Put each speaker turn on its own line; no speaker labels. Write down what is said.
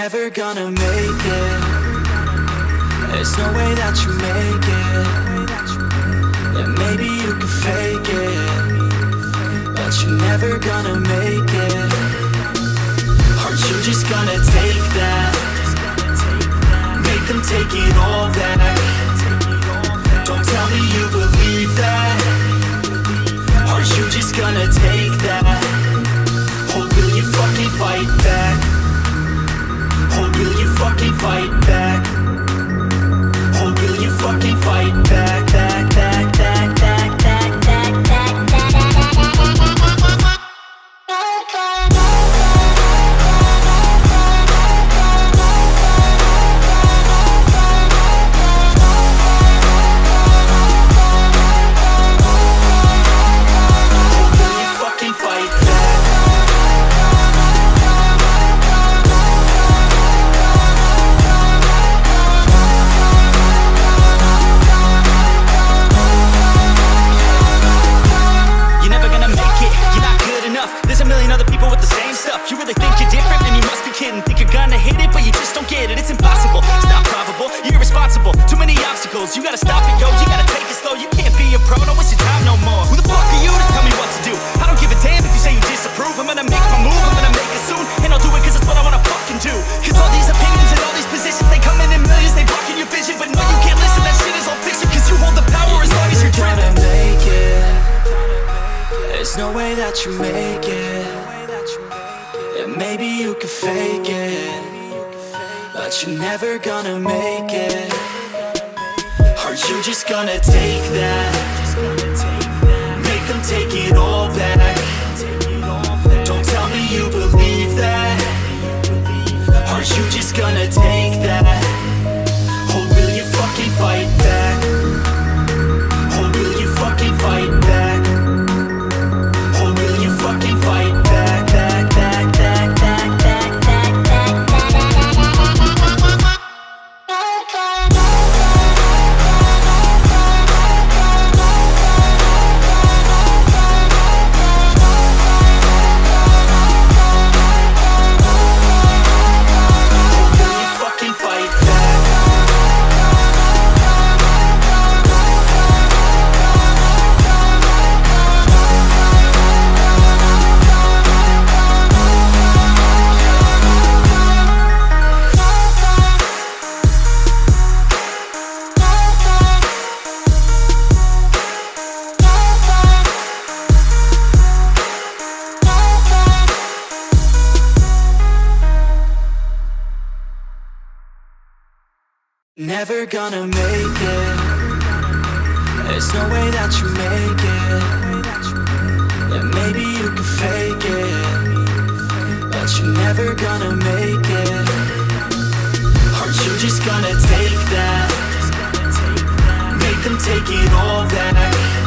never gonna make it. There's no way that you make it. Yeah, maybe you can fake it, but you're never gonna make it. Are you just gonna take that? Make them take it all back. Don't tell me you believe that. Are you just gonna take that? Or will you fucking fight back? Or will you fucking fight back? Or will you fucking fight back, back, back, back, back, back, back, back, back, you really think you're different? Man, you must be kidding. Think you're gonna hit it, but you just don't get it. It's impossible, it's not probable, you're irresponsible. Too many obstacles, you gotta stop it, yo. You gotta take it slow, you can't be a pro. Don't waste your time no more. Who the fuck are you to tell me what to do? I don't give a damn if you say you disapprove. I'm gonna make my move, I'm gonna make it soon. And I'll do it cause it's what I wanna fucking do. Cause all these opinions and all these positions, they come in millions, they blocking your vision. But no, you can't listen, that shit is all fiction. Cause you hold the power as long as you're driven. Make it. There's no way that you make it. Maybe you can fake it, but you're never gonna make it. Are you just gonna take that? Make them take it all back. Don't tell me you believe that. Are you just gonna take that? Or will you fucking fight back? Or will you fucking fight back? Or will you fucking fight back, back, back, back? Never gonna make it. There's no way that you make it. Yeah, maybe you can fake it, but you're never gonna make it. Are you just gonna take that? Make them take it all back.